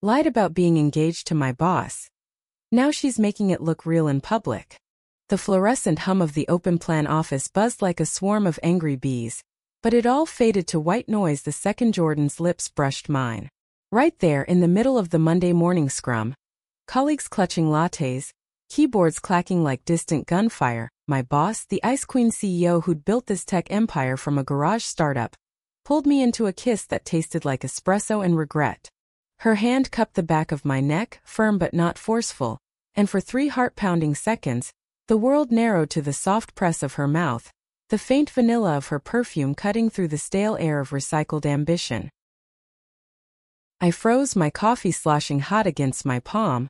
Lied about being engaged to my boss. Now she's making it look real in public. The fluorescent hum of the open-plan office buzzed like a swarm of angry bees, but it all faded to white noise the second Jordan's lips brushed mine. Right there in the middle of the Monday morning scrum, colleagues clutching lattes, keyboards clacking like distant gunfire, my boss, the Ice Queen CEO who'd built this tech empire from a garage startup, pulled me into a kiss that tasted like espresso and regret. Her hand cupped the back of my neck, firm but not forceful, and for 3 heart-pounding seconds, the world narrowed to the soft press of her mouth, the faint vanilla of her perfume cutting through the stale air of recycled ambition. I froze, my coffee sloshing hot against my palm,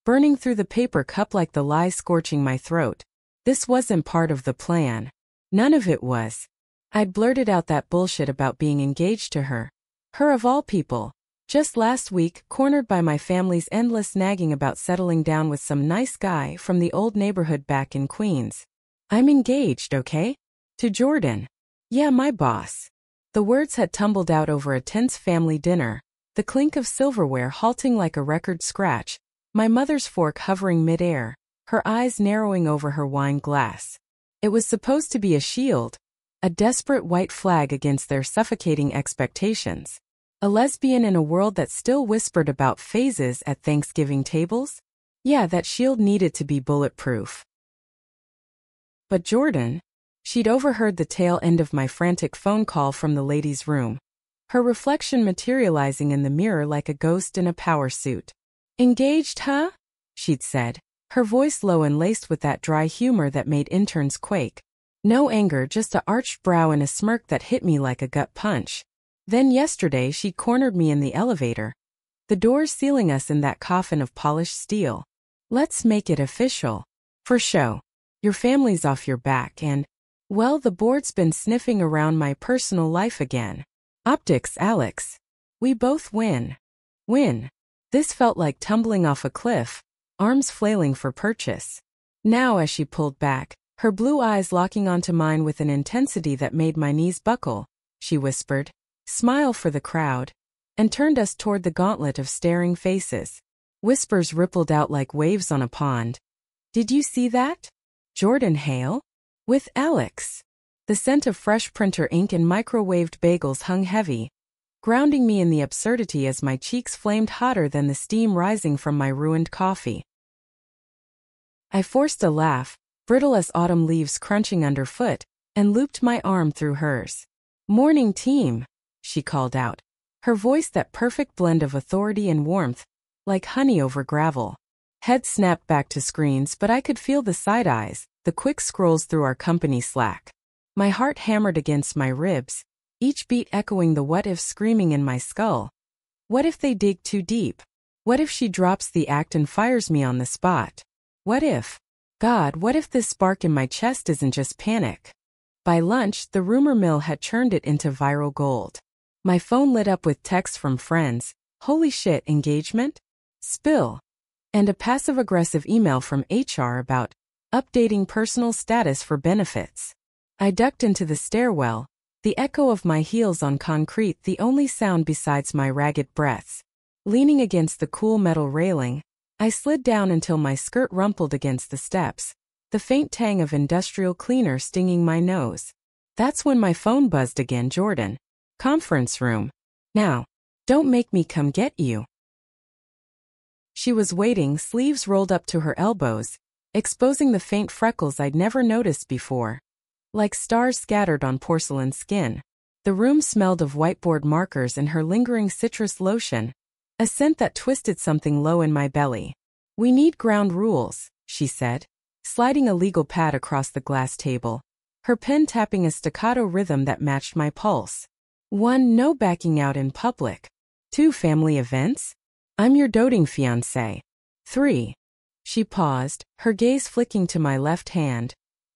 burning through the paper cup like the lies scorching my throat. This wasn't part of the plan. None of it was. I'd blurted out that bullshit about being engaged to her. Her of all people. Just last week, cornered by my family's endless nagging about settling down with some nice guy from the old neighborhood back in Queens. I'm engaged, okay? To Jordan. Yeah, my boss. The words had tumbled out over a tense family dinner, the clink of silverware halting like a record scratch, my mother's fork hovering mid-air, her eyes narrowing over her wine glass. It was supposed to be a shield, a desperate white flag against their suffocating expectations. A lesbian in a world that still whispered about phases at Thanksgiving tables? Yeah, that shield needed to be bulletproof. But Jordan? She'd overheard the tail end of my frantic phone call from the ladies' room, her reflection materializing in the mirror like a ghost in a power suit. Engaged, huh? She'd said, her voice low and laced with that dry humor that made interns quake. No anger, just a arched brow and a smirk that hit me like a gut punch. Then yesterday she cornered me in the elevator, the doors sealing us in that coffin of polished steel. Let's make it official. For show. Your family's off your back and, well, the board's been sniffing around my personal life again. Optics, Alex. We both win. Win. This felt like tumbling off a cliff, arms flailing for purchase. Now as she pulled back, her blue eyes locking onto mine with an intensity that made my knees buckle, she whispered, "Smile for the crowd," and turned us toward the gauntlet of staring faces. Whispers rippled out like waves on a pond. Did you see that? Jordan Hale? With Alex. The scent of fresh printer ink and microwaved bagels hung heavy, grounding me in the absurdity as my cheeks flamed hotter than the steam rising from my ruined coffee. I forced a laugh, brittle as autumn leaves crunching underfoot, and looped my arm through hers. "Morning, team," she called out, her voice that perfect blend of authority and warmth, like honey over gravel. Head snapped back to screens, but I could feel the side eyes, the quick scrolls through our company Slack. My heart hammered against my ribs, each beat echoing the what-if screaming in my skull. What if they dig too deep? What if she drops the act and fires me on the spot? What if? God, what if this spark in my chest isn't just panic? By lunch, the rumor mill had churned it into viral gold. My phone lit up with texts from friends. Holy shit, engagement? Spill. And a passive-aggressive email from HR about updating personal status for benefits. I ducked into the stairwell, the echo of my heels on concrete the only sound besides my ragged breaths. Leaning against the cool metal railing, I slid down until my skirt rumpled against the steps, the faint tang of industrial cleaner stinging my nose. That's when my phone buzzed again. Jordan. Conference room. Now. Don't make me come get you. She was waiting, sleeves rolled up to her elbows, exposing the faint freckles I'd never noticed before. Like stars scattered on porcelain skin. The room smelled of whiteboard markers and her lingering citrus lotion, a scent that twisted something low in my belly. "We need ground rules," she said, sliding a legal pad across the glass table, her pen tapping a staccato rhythm that matched my pulse. 1. No backing out in public. 2. Family events. I'm your doting fiancé. 3. She paused, her gaze flicking to my left hand,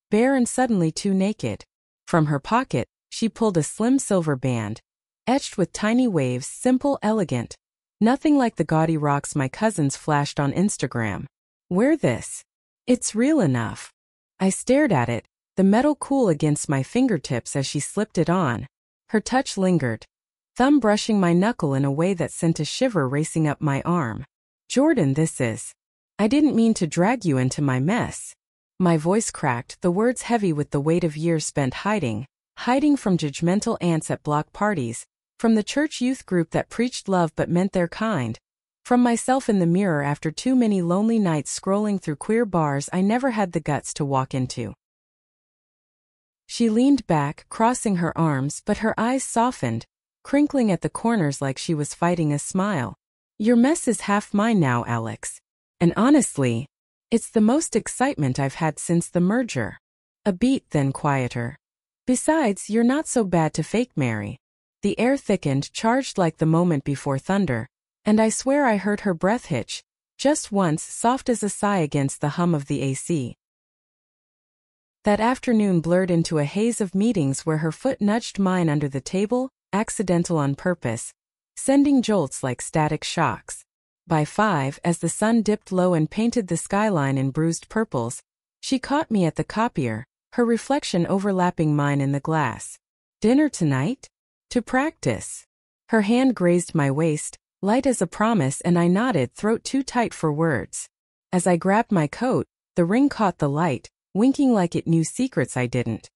bare and suddenly too naked. From her pocket, she pulled a slim silver band, etched with tiny waves, simple, elegant. Nothing like the gaudy rocks my cousins flashed on Instagram. Wear this. It's real enough. I stared at it, the metal cool against my fingertips as she slipped it on. Her touch lingered. thumb brushing my knuckle in a way that sent a shiver racing up my arm. Jordan, this is... I didn't mean to drag you into my mess. My voice cracked, the words heavy with the weight of years spent hiding from judgmental aunts at block parties, from the church youth group that preached love but meant their kind, from myself in the mirror after too many lonely nights scrolling through queer bars I never had the guts to walk into. She leaned back, crossing her arms, but her eyes softened, crinkling at the corners like she was fighting a smile. Your mess is half mine now, Alex. And honestly, it's the most excitement I've had since the merger. A beat, then quieter. Besides, you're not so bad to fake, Mary. The air thickened, charged like the moment before thunder, and I swear I heard her breath hitch, just once, soft as a sigh against the hum of the AC. That afternoon blurred into a haze of meetings where her foot nudged mine under the table, accidental on purpose, sending jolts like static shocks. By 5, as the sun dipped low and painted the skyline in bruised purples, she caught me at the copier, her reflection overlapping mine in the glass. Dinner tonight? To practice. Her hand grazed my waist, light as a promise, and I nodded, throat too tight for words. As I grabbed my coat, the ring caught the light, winking like it knew secrets I didn't.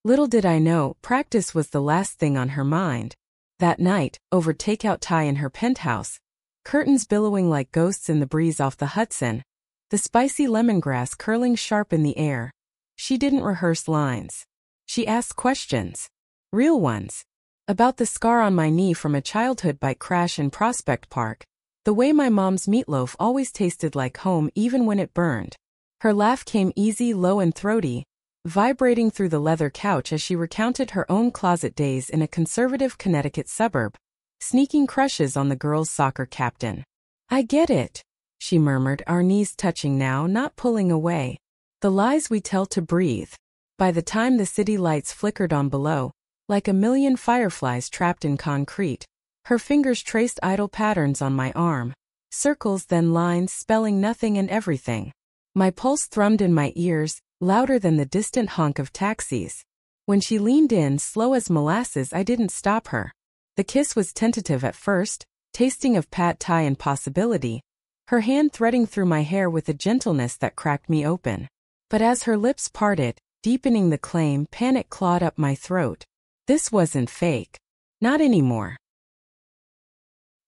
Little did I know, practice was the last thing on her mind. That night, over takeout Thai in her penthouse, curtains billowing like ghosts in the breeze off the Hudson, the spicy lemongrass curling sharp in the air. She didn't rehearse lines. She asked questions. Real ones. About the scar on my knee from a childhood bike crash in Prospect Park, the way my mom's meatloaf always tasted like home even when it burned. Her laugh came easy, low and throaty, vibrating through the leather couch as she recounted her own closet days in a conservative Connecticut suburb, sneaking crushes on the girls' soccer captain. I get it, she murmured, our knees touching now, not pulling away. The lies we tell to breathe. By the time the city lights flickered on below, like a million fireflies trapped in concrete, her fingers traced idle patterns on my arm, circles then lines spelling nothing and everything. My pulse thrummed in my ears, louder than the distant honk of taxis. When she leaned in, slow as molasses, I didn't stop her. The kiss was tentative at first, tasting of pad thai and possibility, her hand threading through my hair with a gentleness that cracked me open. But as her lips parted, deepening the claim, panic clawed up my throat. This wasn't fake. Not anymore.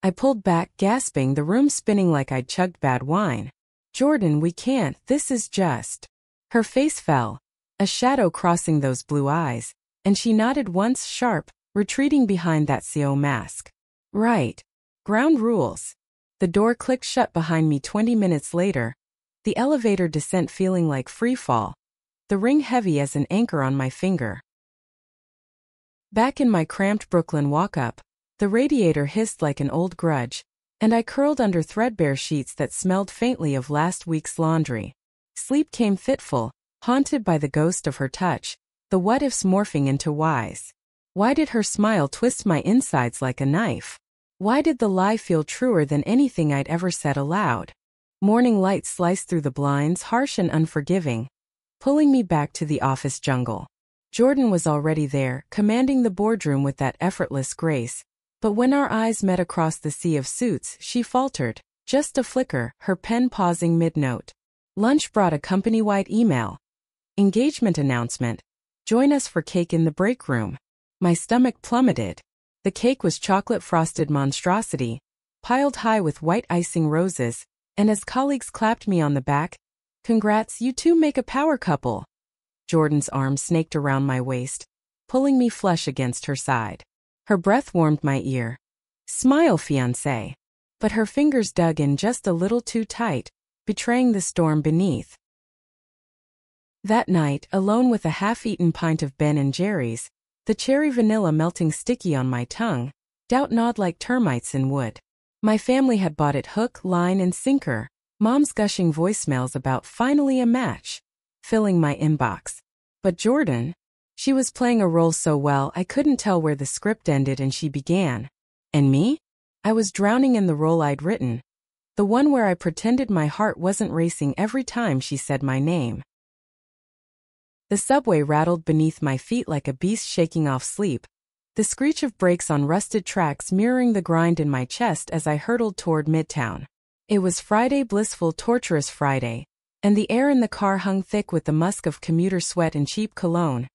I pulled back, gasping, the room spinning like I'd chugged bad wine. Jordan, we can't, this is just... Her face fell, a shadow crossing those blue eyes, and she nodded once, sharp, retreating behind that CO mask. Right. Ground rules. The door clicked shut behind me 20 minutes later, the elevator descent feeling like free fall, the ring heavy as an anchor on my finger. Back in my cramped Brooklyn walk-up, the radiator hissed like an old grudge, and I curled under threadbare sheets that smelled faintly of last week's laundry. Sleep came fitful, haunted by the ghost of her touch, the what-ifs morphing into whys. Why did her smile twist my insides like a knife? Why did the lie feel truer than anything I'd ever said aloud? Morning light sliced through the blinds, harsh and unforgiving, pulling me back to the office jungle. Jordan was already there, commanding the boardroom with that effortless grace, but when our eyes met across the sea of suits, she faltered, just a flicker, her pen pausing mid-note. Lunch brought a company-wide email. Engagement announcement. Join us for cake in the break room. My stomach plummeted. The cake was chocolate-frosted monstrosity, piled high with white icing roses, and as colleagues clapped me on the back, "Congrats, you two make a power couple." Jordan's arm snaked around my waist, pulling me flush against her side. Her breath warmed my ear. Smile, fiancé. But her fingers dug in just a little too tight, betraying the storm beneath. That night, alone with a half-eaten pint of Ben & Jerry's, the cherry vanilla melting sticky on my tongue, doubt gnawed like termites in wood. My family had bought it hook, line, and sinker, Mom's gushing voicemails about finally a match, filling my inbox. But Jordan, she was playing a role so well I couldn't tell where the script ended and she began. And me? I was drowning in the role I'd written, the one where I pretended my heart wasn't racing every time she said my name. The subway rattled beneath my feet like a beast shaking off sleep, the screech of brakes on rusted tracks mirroring the grind in my chest as I hurtled toward Midtown. It was Friday, blissful, torturous Friday, and the air in the car hung thick with the musk of commuter sweat and cheap cologne.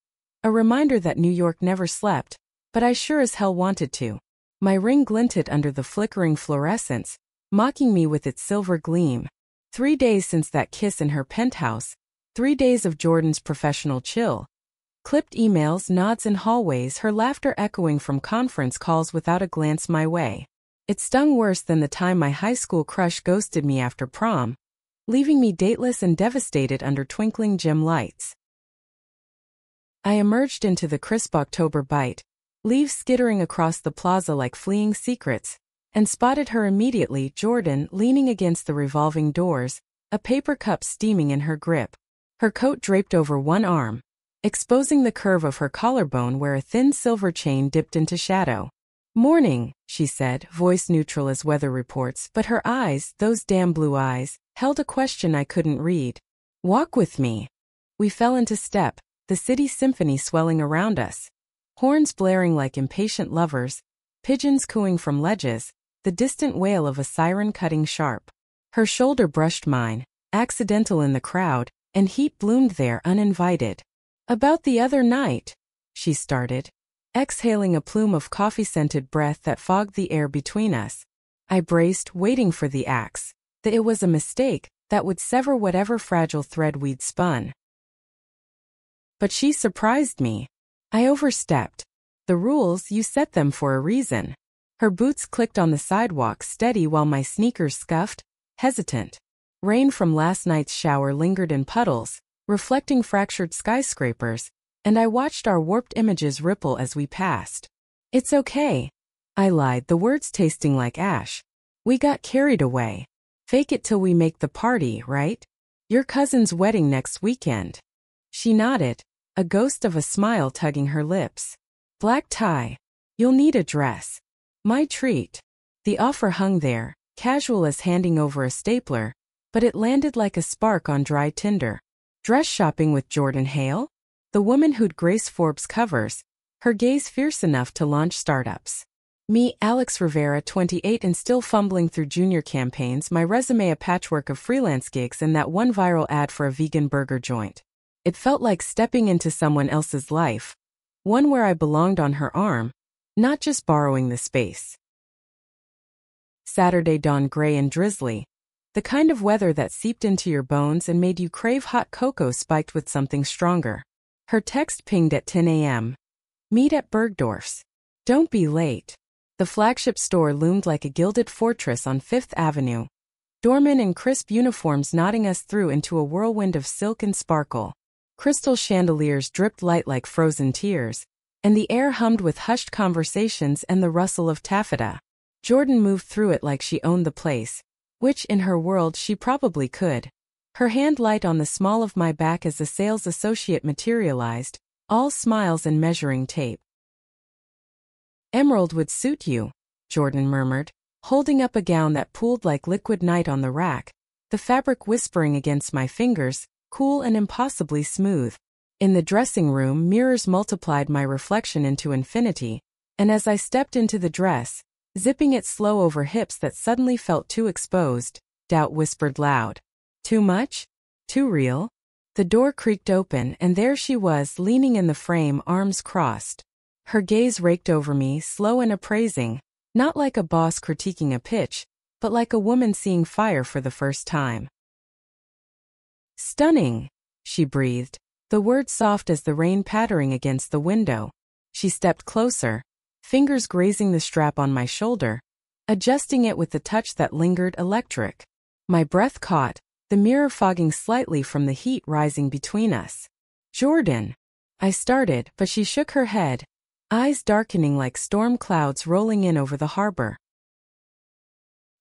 A reminder that New York never slept, but I sure as hell wanted to. My ring glinted under the flickering fluorescence, mocking me with its silver gleam. 3 days since that kiss in her penthouse, 3 days of Jordan's professional chill. Clipped emails, nods in hallways, her laughter echoing from conference calls without a glance my way. It stung worse than the time my high school crush ghosted me after prom, leaving me dateless and devastated under twinkling gym lights. I emerged into the crisp October bite, leaves skittering across the plaza like fleeing secrets, and spotted her immediately, Jordan, leaning against the revolving doors, a paper cup steaming in her grip. Her coat draped over one arm, exposing the curve of her collarbone where a thin silver chain dipped into shadow. "Morning," she said, voice neutral as weather reports, but her eyes, those damn blue eyes, held a question I couldn't read. "Walk with me." We fell into step, the city symphony swelling around us. Horns blaring like impatient lovers, pigeons cooing from ledges, the distant wail of a siren cutting sharp. Her shoulder brushed mine, accidental in the crowd, and heat bloomed there uninvited. "About the other night," she started, exhaling a plume of coffee-scented breath that fogged the air between us. I braced, waiting for the axe, that it was a mistake that would sever whatever fragile thread we'd spun. But she surprised me. I overstepped. "The rules, you set them for a reason." Her boots clicked on the sidewalk steady while my sneakers scuffed, hesitant. Rain from last night's shower lingered in puddles, reflecting fractured skyscrapers, and I watched our warped images ripple as we passed. "It's okay," I lied, the words tasting like ash. "We got carried away. Fake it till we make the party, right? Your cousin's wedding next weekend." She nodded, a ghost of a smile tugging her lips. "Black tie. You'll need a dress." My treat. The offer hung there, casual as handing over a stapler, but it landed like a spark on dry tinder. Dress shopping with Jordan Hale? The woman who'd grace Forbes covers, her gaze fierce enough to launch startups. Me, Alex Rivera, 28 and still fumbling through junior campaigns, my resume a patchwork of freelance gigs and that one viral ad for a vegan burger joint. It felt like stepping into someone else's life, one where I belonged on her arm, not just borrowing the space. Saturday dawned gray and drizzly, the kind of weather that seeped into your bones and made you crave hot cocoa spiked with something stronger. Her text pinged at 10 a.m. "Meet at Bergdorf's. Don't be late." The flagship store loomed like a gilded fortress on Fifth Avenue, doormen in crisp uniforms nodding us through into a whirlwind of silk and sparkle. Crystal chandeliers dripped light like frozen tears, and the air hummed with hushed conversations and the rustle of taffeta. Jordan moved through it like she owned the place, which in her world she probably could. Her hand light on the small of my back as the sales associate materialized, all smiles and measuring tape. "Emerald would suit you," Jordan murmured, holding up a gown that pooled like liquid night on the rack, the fabric whispering against my fingers, cool and impossibly smooth. In the dressing room, mirrors multiplied my reflection into infinity, and as I stepped into the dress, zipping it slow over hips that suddenly felt too exposed, doubt whispered loud. "Too much? Too real?" The door creaked open and there she was, leaning in the frame, arms crossed. Her gaze raked over me, slow and appraising, not like a boss critiquing a pitch, but like a woman seeing fire for the first time. "Stunning," she breathed, the words soft as the rain pattering against the window. She stepped closer, fingers grazing the strap on my shoulder, adjusting it with the touch that lingered, electric. My breath caught, the mirror fogging slightly from the heat rising between us. "Jordan," I started, but she shook her head, eyes darkening like storm clouds rolling in over the harbor.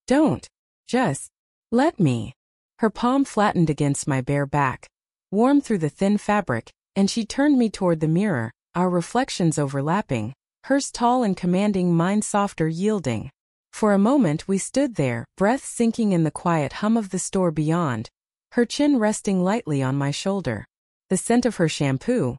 "Don't. Just let me." Her palm flattened against my bare back, warm through the thin fabric, and she turned me toward the mirror, our reflections overlapping, hers tall and commanding, mine softer, yielding. For a moment we stood there, breath sinking in the quiet hum of the store beyond, her chin resting lightly on my shoulder. The scent of her shampoo,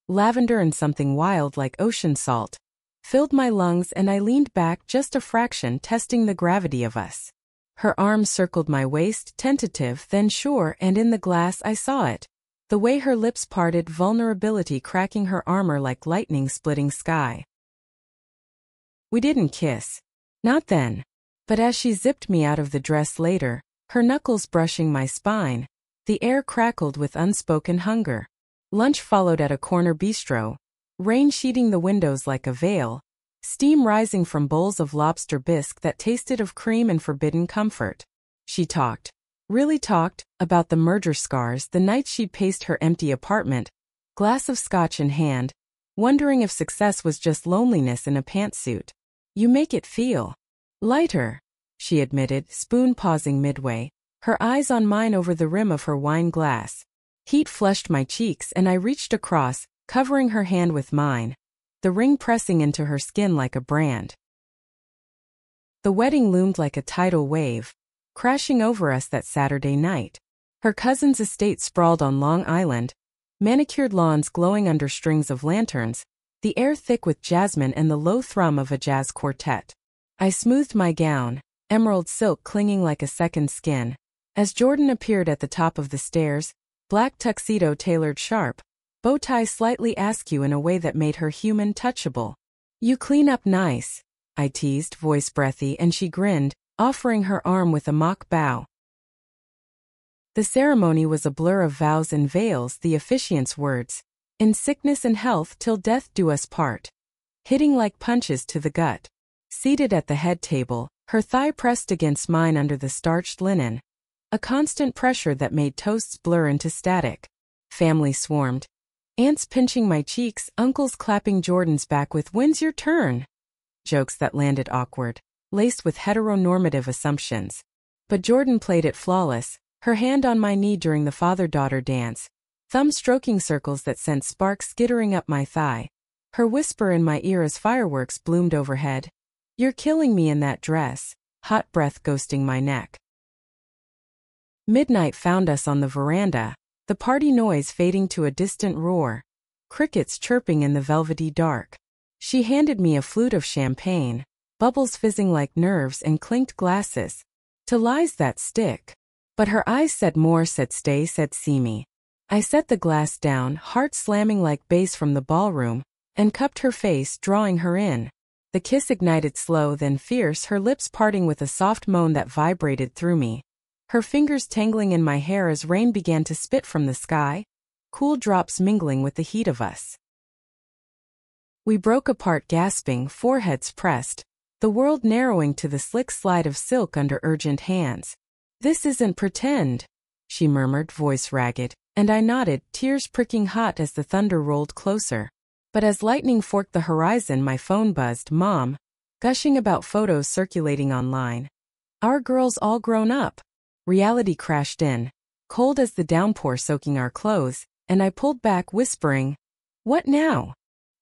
lavender and something wild like ocean salt, filled my lungs, and I leaned back just a fraction, testing the gravity of us. Her arms circled my waist, tentative, then sure, and in the glass I saw it. The way her lips parted, vulnerability cracking her armor like lightning splitting sky. We didn't kiss. Not then. But as she zipped me out of the dress later, her knuckles brushing my spine, the air crackled with unspoken hunger. Lunch followed at a corner bistro, rain sheeting the windows like a veil, steam rising from bowls of lobster bisque that tasted of cream and forbidden comfort. She talked. Really talked, about the merger scars, the nights she'd paced her empty apartment, glass of scotch in hand, wondering if success was just loneliness in a pantsuit. You make it feel lighter, she admitted, spoon pausing midway, her eyes on mine over the rim of her wine glass. Heat flushed my cheeks and I reached across, covering her hand with mine, the ring pressing into her skin like a brand. The wedding loomed like a tidal wave, crashing over us that Saturday night. Her cousin's estate sprawled on Long Island, manicured lawns glowing under strings of lanterns, the air thick with jasmine and the low thrum of a jazz quartet. I smoothed my gown, emerald silk clinging like a second skin, as Jordan appeared at the top of the stairs, black tuxedo tailored sharp, bow tie slightly askew in a way that made her human, touchable. You clean up nice, I teased, voice breathy, and she grinned, offering her arm with a mock bow. The ceremony was a blur of vows and veils, the officiant's words, in sickness and health till death do us part, hitting like punches to the gut. Seated at the head table, her thigh pressed against mine under the starched linen, a constant pressure that made toasts blur into static. Family swarmed. Aunts pinching my cheeks, uncles clapping Jordan's back with "When's your turn?" jokes that landed awkward, laced with heteronormative assumptions. But Jordan played it flawless, her hand on my knee during the father-daughter dance, thumb stroking circles that sent sparks skittering up my thigh, her whisper in my ear as fireworks bloomed overhead. You're killing me in that dress, hot breath ghosting my neck. Midnight found us on the veranda, the party noise fading to a distant roar, crickets chirping in the velvety dark. She handed me a flute of champagne, bubbles fizzing like nerves and clinked glasses. To lies that stick. But her eyes said more, said stay, said see me. I set the glass down, heart slamming like bass from the ballroom, and cupped her face, drawing her in. The kiss ignited slow then fierce, her lips parting with a soft moan that vibrated through me. Her fingers tangling in my hair as rain began to spit from the sky, cool drops mingling with the heat of us. We broke apart gasping, foreheads pressed, the world narrowing to the slick slide of silk under urgent hands. This isn't pretend, she murmured, voice ragged, and I nodded, tears pricking hot as the thunder rolled closer. But as lightning forked the horizon, my phone buzzed, Mom, gushing about photos circulating online. Our girls all grown up. Reality crashed in, cold as the downpour soaking our clothes, and I pulled back, whispering, What now?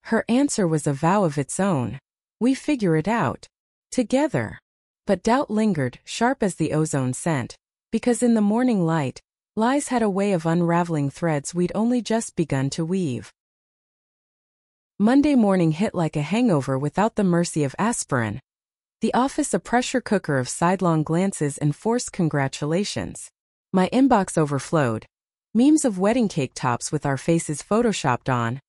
Her answer was a vow of its own. We figure it out. Together. But doubt lingered, sharp as the ozone scent, because in the morning light, lies had a way of unraveling threads we'd only just begun to weave. Monday morning hit like a hangover without the mercy of aspirin. The office a pressure cooker of sidelong glances and forced congratulations. My inbox overflowed. Memes of wedding cake tops with our faces photoshopped on,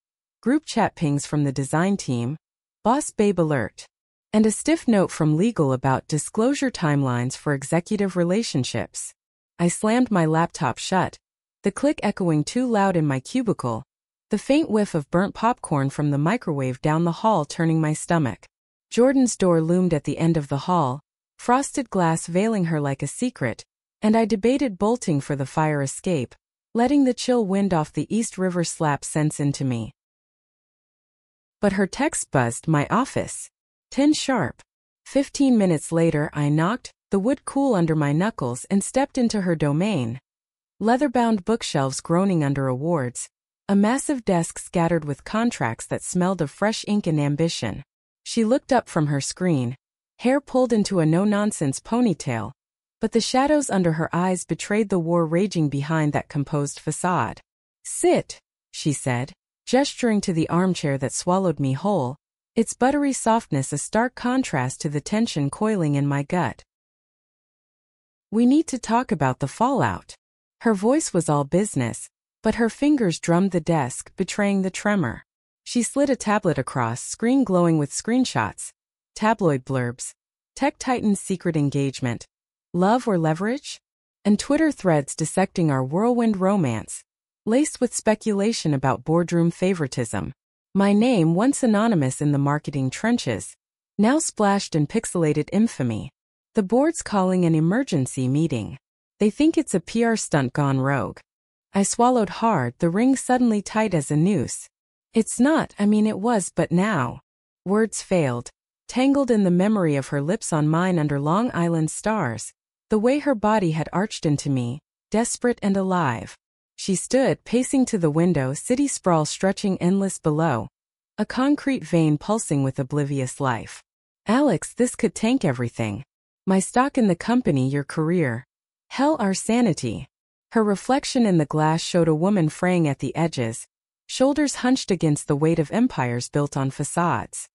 group chat pings from the design team, boss babe alert, and a stiff note from legal about disclosure timelines for executive relationships. I slammed my laptop shut, the click echoing too loud in my cubicle, the faint whiff of burnt popcorn from the microwave down the hall turning my stomach. Jordan's door loomed at the end of the hall, frosted glass veiling her like a secret, and I debated bolting for the fire escape, letting the chill wind off the East River slap sense into me. But her text buzzed, my office. 10 sharp. 15 minutes later I knocked, the wood cool under my knuckles, and stepped into her domain. Leather-bound bookshelves groaning under awards, a massive desk scattered with contracts that smelled of fresh ink and ambition. She looked up from her screen, hair pulled into a no-nonsense ponytail, but the shadows under her eyes betrayed the war raging behind that composed facade. Sit, she said, gesturing to the armchair that swallowed me whole, its buttery softness a stark contrast to the tension coiling in my gut. "We need to talk about the fallout." Her voice was all business, but her fingers drummed the desk, betraying the tremor. She slid a tablet across, screen glowing with screenshots, tabloid blurbs, Tech Titan's secret engagement, love or leverage, and Twitter threads dissecting our whirlwind romance, laced with speculation about boardroom favoritism. My name, once anonymous in the marketing trenches, now splashed in pixelated infamy. The board's calling an emergency meeting. They think it's a PR stunt gone rogue. I swallowed hard, the ring suddenly tight as a noose. It's not, it was, but now. Words failed, tangled in the memory of her lips on mine under Long Island stars, the way her body had arched into me, desperate and alive. She stood, pacing to the window, city sprawl stretching endless below, a concrete vein pulsing with oblivious life. "Alex, this could tank everything. My stock in the company, your career. Hell, our sanity." Her reflection in the glass showed a woman fraying at the edges, shoulders hunched against the weight of empires built on facades.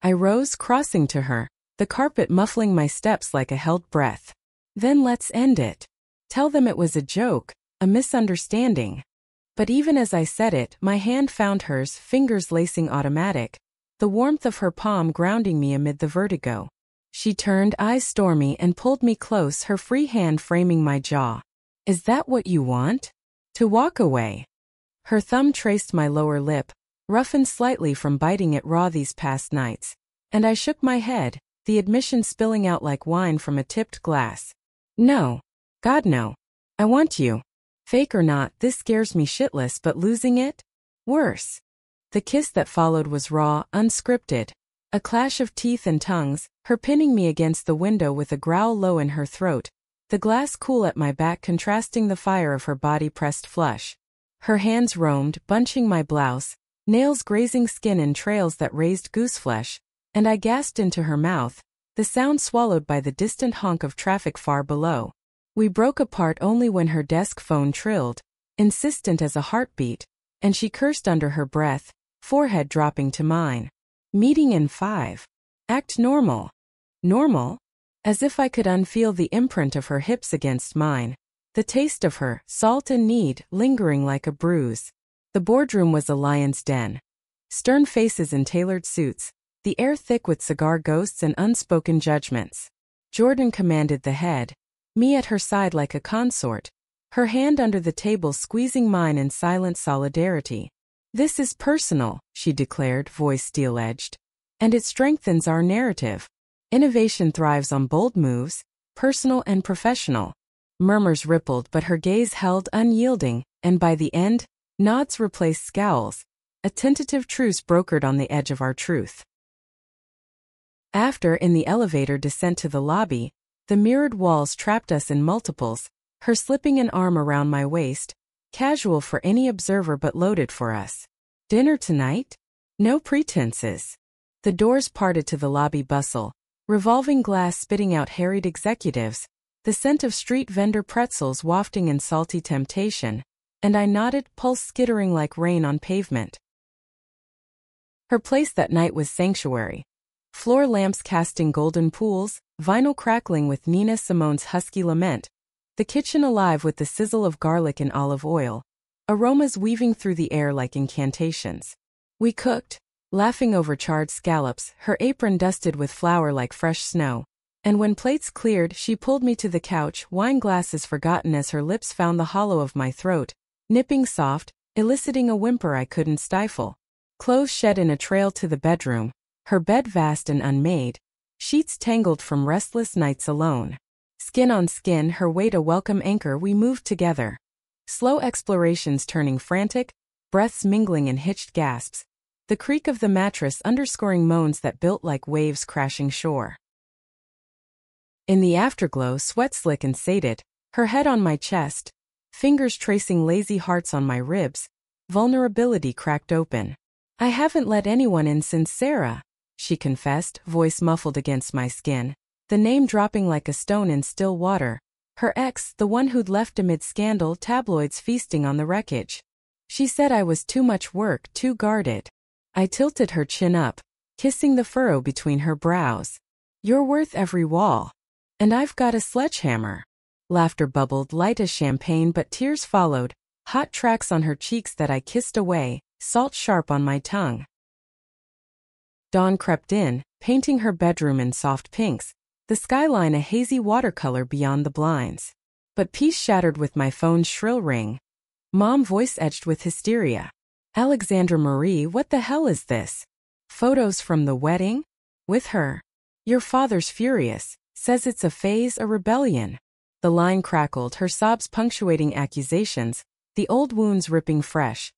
I rose, crossing to her, the carpet muffling my steps like a held breath. "Then let's end it. Tell them it was a joke, a misunderstanding." But even as I said it, my hand found hers, fingers lacing automatic, the warmth of her palm grounding me amid the vertigo. She turned, eyes stormy, and pulled me close, her free hand framing my jaw. "Is that what you want? To walk away?" Her thumb traced my lower lip, roughened slightly from biting it raw these past nights, and I shook my head, the admission spilling out like wine from a tipped glass. "No. God, no. I want you. Fake or not, this scares me shitless, but losing it? Worse." The kiss that followed was raw, unscripted. A clash of teeth and tongues, her pinning me against the window with a growl low in her throat, the glass cool at my back contrasting the fire of her body pressed flush. Her hands roamed, bunching my blouse, nails grazing skin in trails that raised gooseflesh, and I gasped into her mouth, the sound swallowed by the distant honk of traffic far below. We broke apart only when her desk phone trilled, insistent as a heartbeat, and she cursed under her breath, forehead dropping to mine. "Meeting in 5. Act normal." Normal? As if I could unfeel the imprint of her hips against mine, the taste of her, salt and need, lingering like a bruise. The boardroom was a lion's den. Stern faces in tailored suits, the air thick with cigar ghosts and unspoken judgments. Jordan commanded the head, me at her side like a consort, her hand under the table squeezing mine in silent solidarity. "This is personal," she declared, voice steel-edged. "And it strengthens our narrative. Innovation thrives on bold moves, personal and professional." Murmurs rippled, but her gaze held unyielding, and by the end, nods replaced scowls, a tentative truce brokered on the edge of our truth. After, in the elevator descent to the lobby, the mirrored walls trapped us in multiples, her slipping an arm around my waist, casual for any observer but loaded for us. "Dinner tonight? No pretenses." The doors parted to the lobby bustle, revolving glass spitting out harried executives, the scent of street vendor pretzels wafting in salty temptation, and I nodded, pulse skittering like rain on pavement. Her place that night was sanctuary. Floor lamps casting golden pools, vinyl crackling with Nina Simone's husky lament, the kitchen alive with the sizzle of garlic and olive oil, aromas weaving through the air like incantations. We cooked, laughing over charred scallops, her apron dusted with flour like fresh snow, and when plates cleared she pulled me to the couch, wine glasses forgotten as her lips found the hollow of my throat, nipping soft, eliciting a whimper I couldn't stifle. Clothes shed in a trail to the bedroom, her bed vast and unmade, sheets tangled from restless nights alone. Skin on skin, her weight a welcome anchor, we moved together. Slow explorations turning frantic, breaths mingling in hitched gasps, the creak of the mattress underscoring moans that built like waves crashing shore. In the afterglow, sweat slick and sated, her head on my chest, fingers tracing lazy hearts on my ribs, vulnerability cracked open. "I haven't let anyone in since Sarah," she confessed, voice muffled against my skin, the name dropping like a stone in still water. Her ex, the one who'd left amid scandal, tabloids feasting on the wreckage. She said I was too much work, too guarded. I tilted her chin up, kissing the furrow between her brows. You're worth every wall. And I've got a sledgehammer. Laughter bubbled light as champagne, but tears followed, hot tracks on her cheeks that I kissed away, salt sharp on my tongue. Dawn crept in, painting her bedroom in soft pinks, the skyline a hazy watercolor beyond the blinds. But peace shattered with my phone's shrill ring. Mom voice edged with hysteria. Alexandra Marie, what the hell is this? Photos from the wedding? With her? Your father's furious, says it's a phase, a rebellion. The line crackled, her sobs punctuating accusations, the old wounds ripping fresh.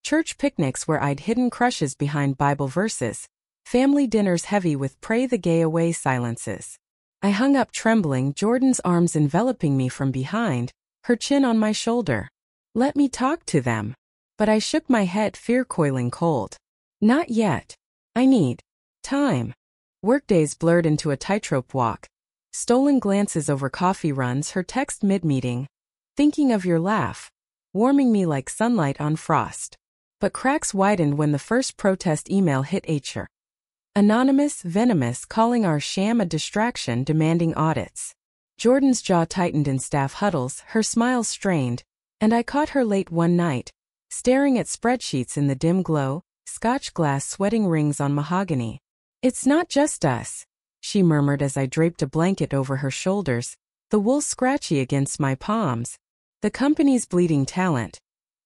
Church picnics where I'd hidden crushes behind Bible verses. Family dinners heavy with pray the gay away silences. I hung up trembling, Jordan's arms enveloping me from behind, her chin on my shoulder. Let me talk to them. But I shook my head, fear coiling cold. Not yet. I need time. Workdays blurred into a tightrope walk. Stolen glances over coffee runs, her text mid-meeting. Thinking of your laugh. Warming me like sunlight on frost. But cracks widened when the first protest email hit HR. Anonymous, venomous, calling our sham a distraction, demanding audits. Jordan's jaw tightened in staff huddles, her smile strained, and I caught her late one night, staring at spreadsheets in the dim glow, Scotch glass sweating rings on mahogany. It's not just us, she murmured as I draped a blanket over her shoulders, the wool scratchy against my palms. The company's bleeding talent.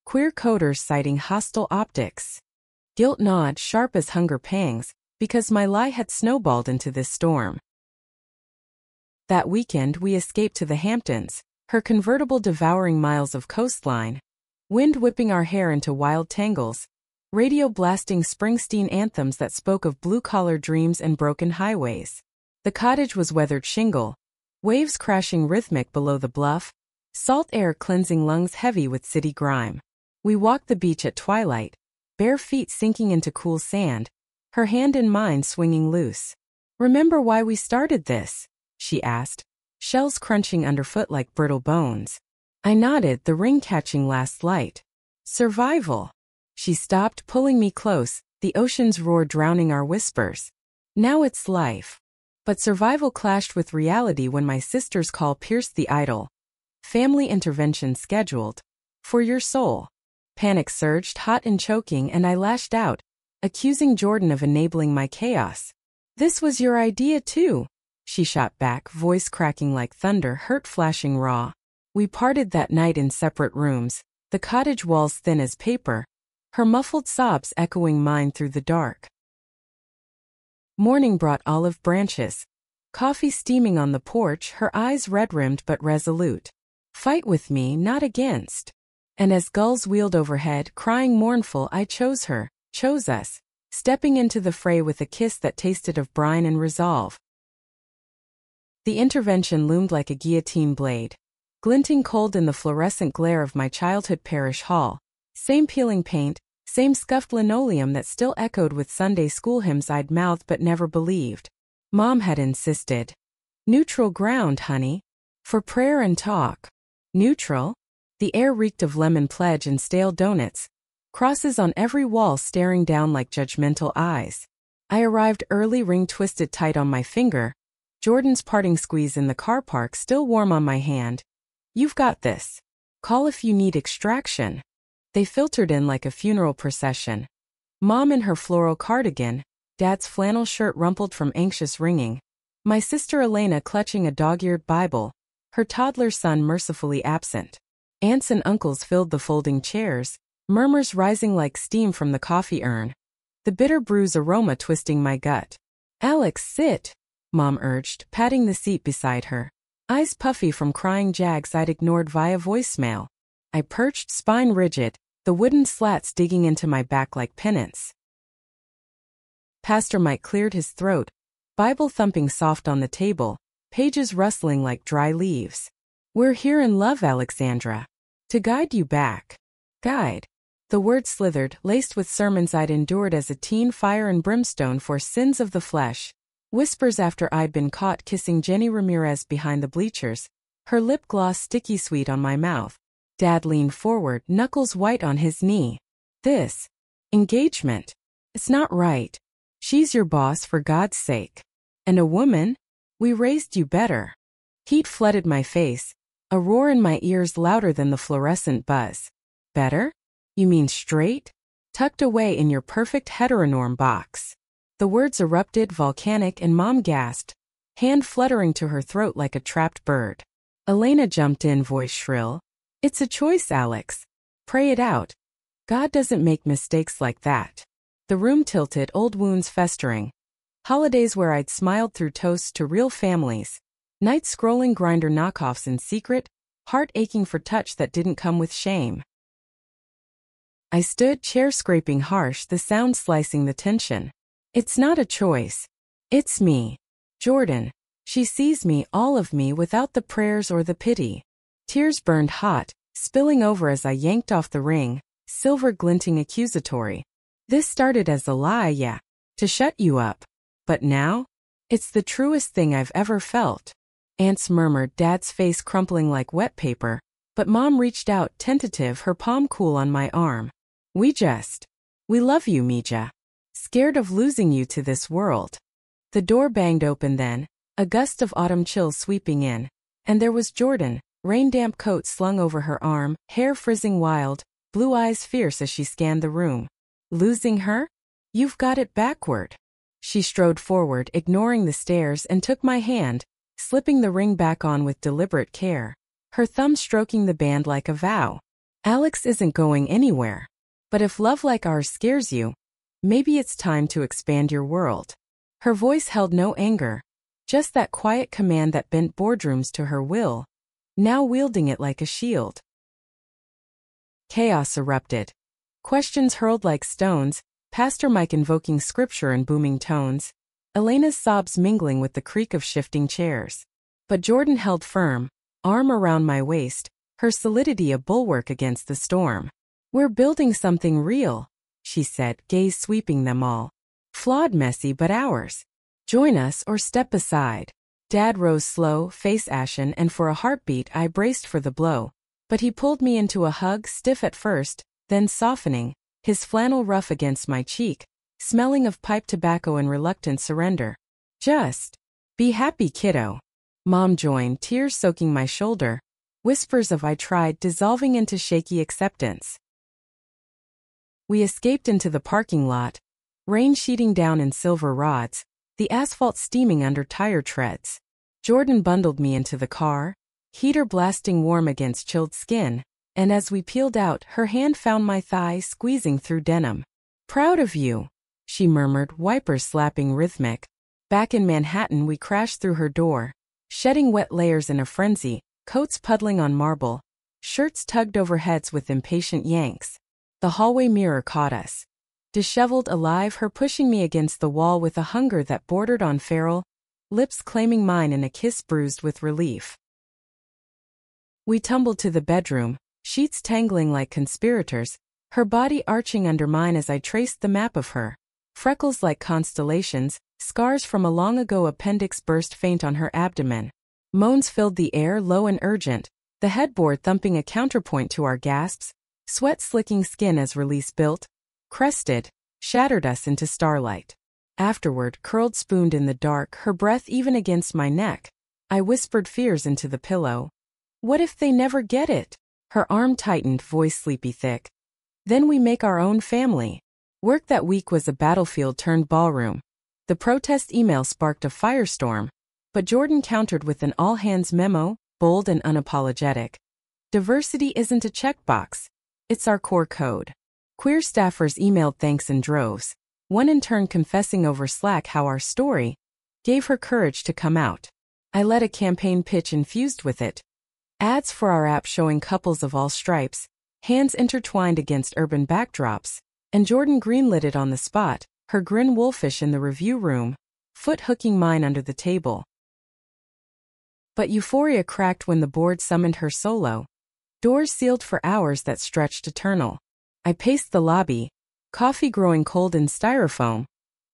Queer coders citing hostile optics. Guilt gnawed sharp as hunger pangs, because my lie had snowballed into this storm. That weekend we escaped to the Hamptons, her convertible devouring miles of coastline, wind whipping our hair into wild tangles, radio blasting Springsteen anthems that spoke of blue-collar dreams and broken highways. The cottage was weathered shingle, waves crashing rhythmic below the bluff, salt air cleansing lungs heavy with city grime. We walked the beach at twilight, bare feet sinking into cool sand, her hand in mine swinging loose. Remember why we started this? She asked, shells crunching underfoot like brittle bones. I nodded, the ring catching last light. Survival. She stopped, pulling me close, the ocean's roar drowning our whispers. Now it's life. But survival clashed with reality when my sister's call pierced the idyll. Family intervention scheduled. For your soul. Panic surged, hot and choking, and I lashed out, accusing Jordan of enabling my chaos. This was your idea too, she shot back, voice cracking like thunder, hurt flashing raw. We parted that night in separate rooms, the cottage walls thin as paper, her muffled sobs echoing mine through the dark. Morning brought olive branches, coffee steaming on the porch, her eyes red-rimmed but resolute. Fight with me, not against. And as gulls wheeled overhead, crying mournful, I chose her. Chose us, stepping into the fray with a kiss that tasted of brine and resolve. The intervention loomed like a guillotine blade, glinting cold in the fluorescent glare of my childhood parish hall. Same peeling paint, same scuffed linoleum that still echoed with Sunday school hymns I'd mouthed but never believed. Mom had insisted. Neutral ground, honey. For prayer and talk. Neutral? The air reeked of lemon pledge and stale donuts. Crosses on every wall staring down like judgmental eyes. I arrived early, ring twisted tight on my finger, Jordan's parting squeeze in the car park still warm on my hand. You've got this. Call if you need extraction. They filtered in like a funeral procession. Mom in her floral cardigan, Dad's flannel shirt rumpled from anxious wringing, my sister Elena clutching a dog-eared Bible, her toddler son mercifully absent. Aunts and uncles filled the folding chairs, murmurs rising like steam from the coffee urn. The bitter bruise aroma twisting my gut. Alex, sit, Mom urged, patting the seat beside her. Eyes puffy from crying jags I'd ignored via voicemail. I perched, spine rigid, the wooden slats digging into my back like pennants. Pastor Mike cleared his throat, Bible thumping soft on the table, pages rustling like dry leaves. We're here in love, Alexandra. To guide you back. Guide. The word slithered, laced with sermons I'd endured as a teen, fire and brimstone for sins of the flesh. Whispers after I'd been caught kissing Jenny Ramirez behind the bleachers, her lip gloss sticky sweet on my mouth. Dad leaned forward, knuckles white on his knee. This engagement. It's not right. She's your boss for God's sake. And a woman? We raised you better. Heat flooded my face, a roar in my ears louder than the fluorescent buzz. Better? You mean straight? Tucked away in your perfect heteronorm box. The words erupted volcanic and Mom gasped, hand fluttering to her throat like a trapped bird. Elena jumped in, voice shrill. It's a choice, Alex. Pray it out. God doesn't make mistakes like that. The room tilted, old wounds festering. Holidays where I'd smiled through toasts to real families. Nights scrolling Grindr knockoffs in secret, heart aching for touch that didn't come with shame. I stood, chair scraping harsh, the sound slicing the tension. It's not a choice. It's me. Jordan. She sees me, all of me, without the prayers or the pity. Tears burned hot, spilling over as I yanked off the ring, silver glinting accusatory. This started as a lie, yeah, to shut you up. But now? It's the truest thing I've ever felt. Aunts murmured, Dad's face crumpling like wet paper, but Mom reached out, tentative, her palm cool on my arm. We love you, Mija. Scared of losing you to this world. The door banged open then, a gust of autumn chill sweeping in, and there was Jordan, rain-damp coat slung over her arm, hair frizzing wild, blue eyes fierce as she scanned the room. Losing her? You've got it backward. She strode forward, ignoring the stares, and took my hand, slipping the ring back on with deliberate care, her thumb stroking the band like a vow. Alex isn't going anywhere. But if love like ours scares you, maybe it's time to expand your world. Her voice held no anger, just that quiet command that bent boardrooms to her will, now wielding it like a shield. Chaos erupted. Questions hurled like stones, Pastor Mike invoking scripture in booming tones, Elena's sobs mingling with the creak of shifting chairs. But Jordan held firm, arm around my waist, her solidity a bulwark against the storm. We're building something real, she said, gaze sweeping them all. Flawed, messy, but ours. Join us or step aside. Dad rose slow, face ashen, and for a heartbeat I braced for the blow. But he pulled me into a hug, stiff at first, then softening, his flannel rough against my cheek, smelling of pipe tobacco and reluctant surrender. Just be happy, kiddo. Mom joined, tears soaking my shoulder, whispers of I tried dissolving into shaky acceptance. We escaped into the parking lot, rain sheeting down in silver rods, the asphalt steaming under tire treads. Jordan bundled me into the car, heater blasting warm against chilled skin, and as we peeled out, her hand found my thigh squeezing through denim. Proud of you, she murmured, wipers slapping rhythmic. Back in Manhattan we crashed through her door, shedding wet layers in a frenzy, coats puddling on marble, shirts tugged over heads with impatient yanks. The hallway mirror caught us. Disheveled, alive, her pushing me against the wall with a hunger that bordered on feral, lips claiming mine in a kiss bruised with relief. We tumbled to the bedroom, sheets tangling like conspirators, her body arching under mine as I traced the map of her. Freckles like constellations, scars from a long-ago appendix burst faint on her abdomen. Moans filled the air, low and urgent, the headboard thumping a counterpoint to our gasps. Sweat slicking skin as release built, crested, shattered us into starlight. Afterward, curled spooned in the dark, her breath even against my neck, I whispered fears into the pillow. What if they never get it? Her arm tightened, voice sleepy thick. Then we make our own family. Work that week was a battlefield turned ballroom. The protest email sparked a firestorm, but Jordan countered with an all-hands memo, bold and unapologetic. Diversity isn't a checkbox. It's our core code. Queer staffers emailed thanks in droves, one in turn confessing over Slack how our story gave her courage to come out. I led a campaign pitch infused with it. Ads for our app showing couples of all stripes, hands intertwined against urban backdrops, and Jordan greenlit it on the spot, her grin wolfish in the review room, foot hooking mine under the table. But euphoria cracked when the board summoned her solo. Doors sealed for hours that stretched eternal. I paced the lobby, coffee growing cold in styrofoam,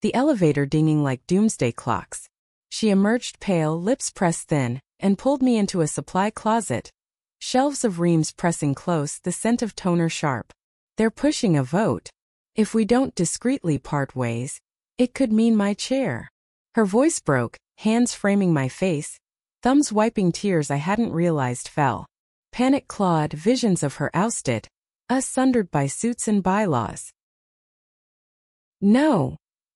the elevator dinging like doomsday clocks. She emerged pale, lips pressed thin, and pulled me into a supply closet. Shelves of reams pressing close, the scent of toner sharp. They're pushing a vote. If we don't discreetly part ways, it could mean my chair. Her voice broke, hands framing my face, thumbs wiping tears I hadn't realized fell. Panic-clawed visions of her ousted, us sundered by suits and bylaws. No,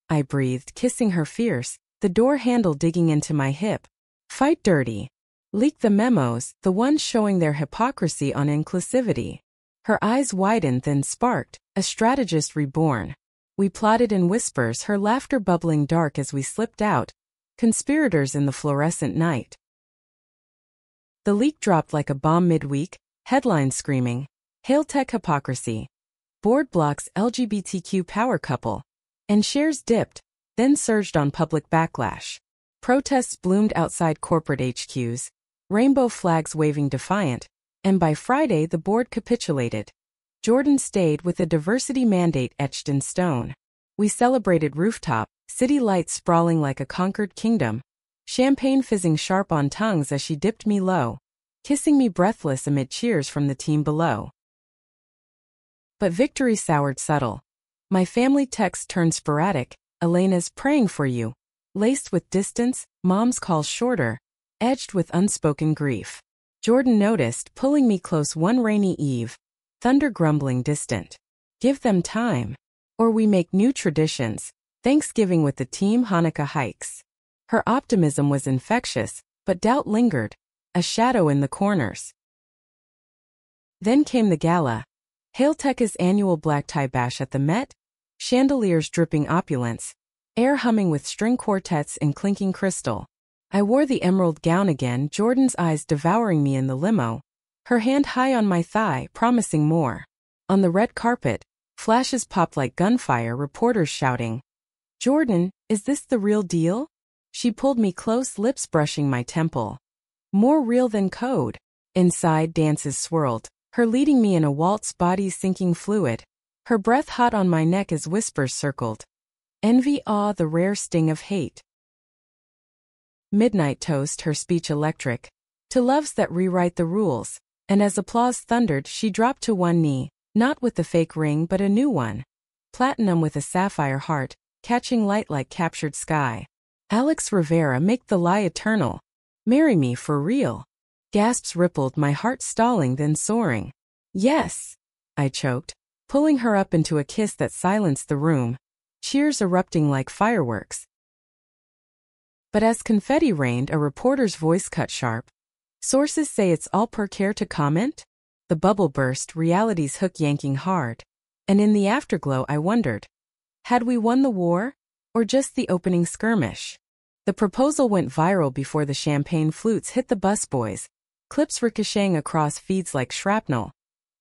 I breathed, kissing her fierce, the door handle digging into my hip. Fight dirty. Leak the memos, the ones showing their hypocrisy on inclusivity. Her eyes widened, then sparked, a strategist reborn. We plotted in whispers, her laughter bubbling dark as we slipped out, conspirators in the fluorescent night. The leak dropped like a bomb midweek, headlines screaming, "Hail Tech Hypocrisy." Board blocks LGBTQ power couple. And shares dipped, then surged on public backlash. Protests bloomed outside corporate HQs, rainbow flags waving defiant, and by Friday the board capitulated. Jordan stayed with a diversity mandate etched in stone. We celebrated rooftop, city lights sprawling like a conquered kingdom, champagne fizzing sharp on tongues as she dipped me low, kissing me breathless amid cheers from the team below. But victory soured subtle. My family texts turned sporadic, Elena's praying for you, laced with distance, mom's calls shorter, edged with unspoken grief. Jordan noticed, pulling me close one rainy eve, thunder grumbling distant. Give them time. Or we make new traditions, Thanksgiving with the team, Hanukkah hikes. Her optimism was infectious, but doubt lingered, a shadow in the corners. Then came the gala. Hail Tech's annual black tie bash at the Met, chandeliers dripping opulence, air humming with string quartets and clinking crystal. I wore the emerald gown again, Jordan's eyes devouring me in the limo, her hand high on my thigh, promising more. On the red carpet, flashes popped like gunfire, reporters shouting, "Jordan, is this the real deal?" She pulled me close, lips brushing my temple. More real than code. Inside, dances swirled, her leading me in a waltz, body sinking fluid, her breath hot on my neck as whispers circled. Envy, awe, the rare sting of hate. Midnight toast, her speech electric, to loves that rewrite the rules, and as applause thundered, she dropped to one knee, not with the fake ring but a new one. Platinum with a sapphire heart, catching light like captured sky. Alex Rivera, make the lie eternal. Marry me for real. Gasps rippled, my heart stalling then soaring. Yes, I choked, pulling her up into a kiss that silenced the room, cheers erupting like fireworks. But as confetti rained, a reporter's voice cut sharp. Sources say it's all per care to comment? The bubble burst, reality's hook yanking hard. And in the afterglow I wondered, had we won the war? Or just the opening skirmish? The proposal went viral before the champagne flutes hit the busboys, clips ricocheting across feeds like shrapnel.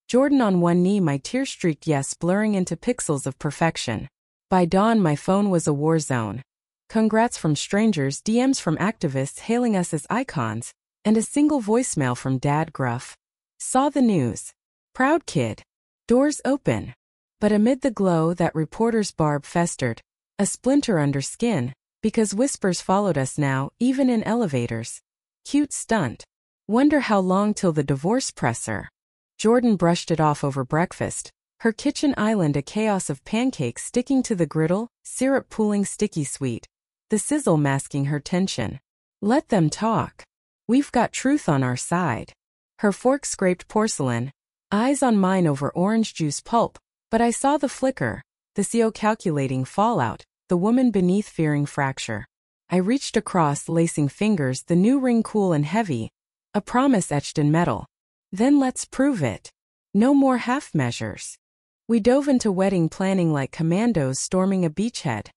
Jordan on one knee, my tear-streaked yes blurring into pixels of perfection. By dawn my phone was a war zone. Congrats from strangers, DMs from activists hailing us as icons, and a single voicemail from Dad gruff. Saw the news. Proud kid. Doors open. But amid the glow that reporter's barb festered, a splinter under skin, because whispers followed us now, even in elevators. Cute stunt. Wonder how long till the divorce presser. Jordan brushed it off over breakfast, her kitchen island a chaos of pancakes sticking to the griddle, syrup pooling sticky sweet, the sizzle masking her tension. Let them talk. We've got truth on our side. Her fork scraped porcelain, eyes on mine over orange juice pulp, but I saw the flicker, the CEO calculating fallout, the woman beneath fearing fracture. I reached across, lacing fingers, the new ring cool and heavy, a promise etched in metal. Then let's prove it. No more half measures. We dove into wedding planning like commandos storming a beachhead.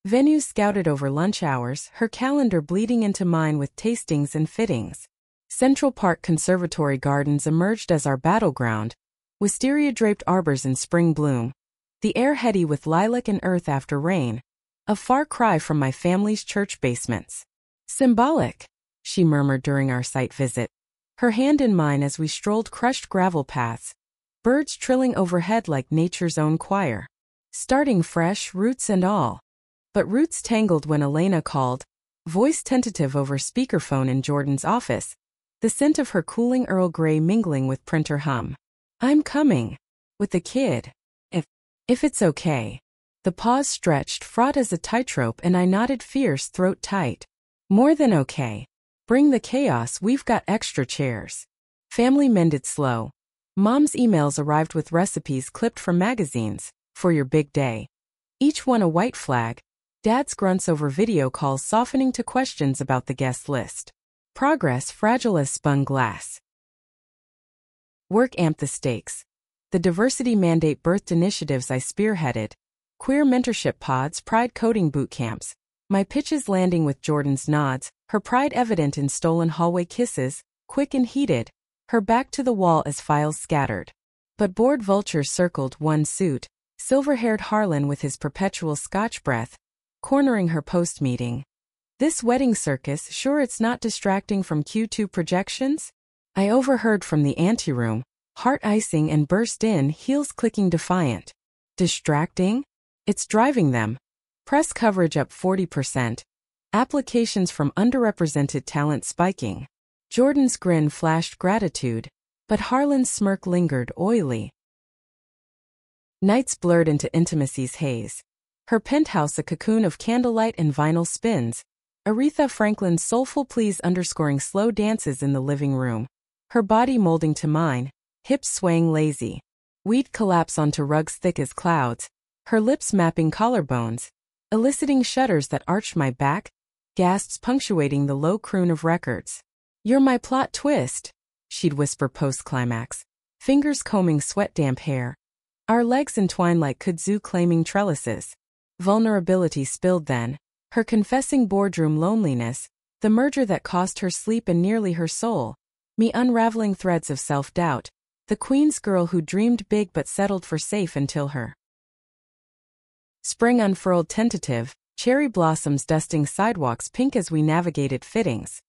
Venues scouted over lunch hours, her calendar bleeding into mine with tastings and fittings. Central Park Conservatory Gardens emerged as our battleground, wisteria-draped arbors in spring bloom, the air heady with lilac and earth after rain, a far cry from my family's church basements. Symbolic, she murmured during our site visit, her hand in mine as we strolled crushed gravel paths, birds trilling overhead like nature's own choir. Starting fresh, roots and all. But roots tangled when Elena called, voice tentative over speakerphone in Jordan's office, the scent of her cooling Earl Grey mingling with printer hum. I'm coming. With the kid. If it's okay. The pause stretched, fraught as a tightrope, and I nodded, fierce, throat tight. More than okay. Bring the chaos, we've got extra chairs. Family mended slow. Mom's emails arrived with recipes clipped from magazines, for your big day. Each one a white flag. Dad's grunts over video calls softening to questions about the guest list. Progress fragile as spun glass. Work amped the stakes. The diversity mandate birthed initiatives I spearheaded. Queer mentorship pods, pride coding boot camps. My pitches landing with Jordan's nods, her pride evident in stolen hallway kisses, quick and heated, her back to the wall as files scattered. But bored vultures circled one suit, silver-haired Harlan with his perpetual Scotch breath, cornering her post-meeting. This wedding circus, sure it's not distracting from Q2 projections? I overheard from the anteroom, heart icing, and burst in, heels clicking defiant. Distracting? It's driving them. Press coverage up 40%. Applications from underrepresented talent spiking. Jordan's grin flashed gratitude, but Harlan's smirk lingered oily. Nights blurred into intimacy's haze. Her penthouse a cocoon of candlelight and vinyl spins. Aretha Franklin's soulful pleas underscoring slow dances in the living room. Her body molding to mine, hips swaying lazy. We'd collapse onto rugs thick as clouds, her lips mapping collarbones, eliciting shudders that arched my back, gasps punctuating the low croon of records. You're my plot twist, she'd whisper post-climax, fingers combing sweat-damp hair. Our legs entwined like kudzu claiming trellises. Vulnerability spilled then, her confessing boardroom loneliness, the merger that cost her sleep and nearly her soul, me unraveling threads of self-doubt, the queen's girl who dreamed big but settled for safe until her spring unfurled tentative, cherry blossoms dusting sidewalks pink as we navigated fittings.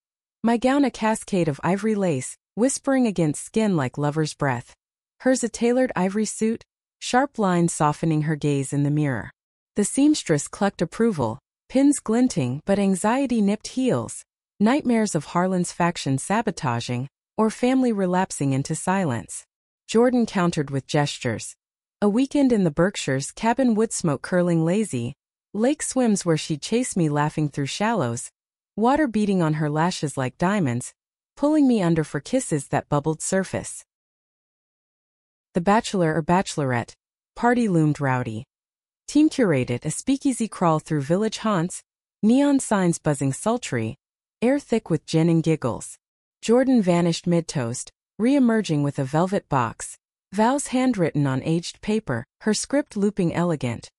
My gown a cascade of ivory lace, whispering against skin like lover's breath. Hers a tailored ivory suit, sharp lines softening her gaze in the mirror. The seamstress clucked approval, pins glinting but anxiety nipped heels, nightmares of Harlan's faction sabotaging, or family relapsing into silence. Jordan countered with gestures. A weekend in the Berkshires, cabin wood smoke curling lazy, lake swims where she'd chase me laughing through shallows, water beating on her lashes like diamonds, pulling me under for kisses that bubbled surface. The bachelor or bachelorette, party loomed rowdy. Team curated a speakeasy crawl through village haunts, neon signs buzzing sultry, air thick with gin and giggles. Jordan vanished mid-toast, re-emerging with a velvet box, vows handwritten on aged paper, her script looping elegant.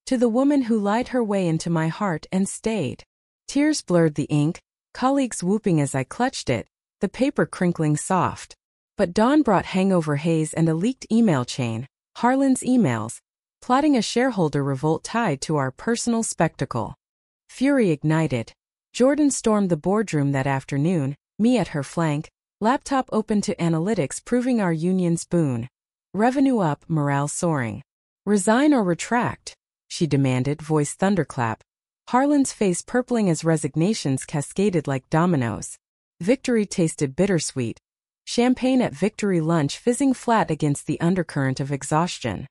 To the woman who lied her way into my heart and stayed. Tears blurred the ink, colleagues whooping as I clutched it, the paper crinkling soft. But dawn brought hangover haze and a leaked email chain, Harlan's emails, plotting a shareholder revolt tied to our personal spectacle. Fury ignited. Jordan stormed the boardroom that afternoon, me at her flank, laptop open to analytics proving our union's boon. Revenue up, morale soaring. Resign or retract, she demanded, voice thunderclap. Harlan's face purpling as resignations cascaded like dominoes. Victory tasted bittersweet. Champagne at victory lunch fizzing flat against the undercurrent of exhaustion.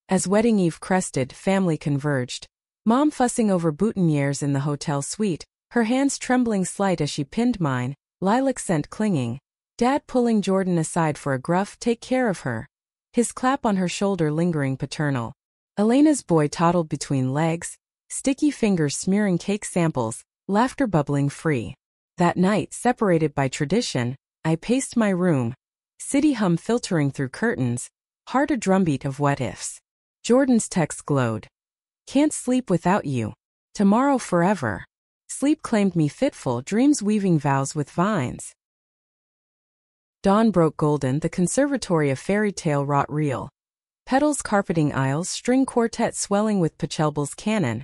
As wedding eve crested, family converged. Mom fussing over boutonnieres in the hotel suite, her hands trembling slight as she pinned mine, lilac scent clinging. Dad pulling Jordan aside for a gruff "take care of her." His clap on her shoulder lingering paternal. Elena's boy toddled between legs, sticky fingers smearing cake samples, laughter bubbling free. That night, separated by tradition, I paced my room. City hum filtering through curtains, heart a drumbeat of what-ifs. Jordan's text glowed. Can't sleep without you. Tomorrow forever. Sleep claimed me fitful, dreams weaving vows with vines. Dawn broke golden, the conservatory of fairy tale wrought real. Petals carpeting aisles, string quartet swelling with Pachelbel's canon.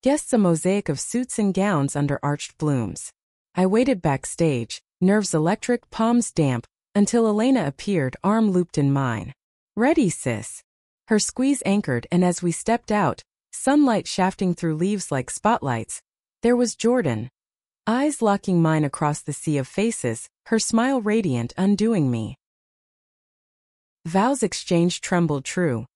Guests a mosaic of suits and gowns under arched blooms. I waited backstage, nerves electric, palms damp, until Elena appeared, arm looped in mine. Ready, sis. Her squeeze anchored, and as we stepped out, sunlight shafting through leaves like spotlights, there was Jordan. Eyes locking mine across the sea of faces, her smile radiant, undoing me. Vows exchanged trembled true.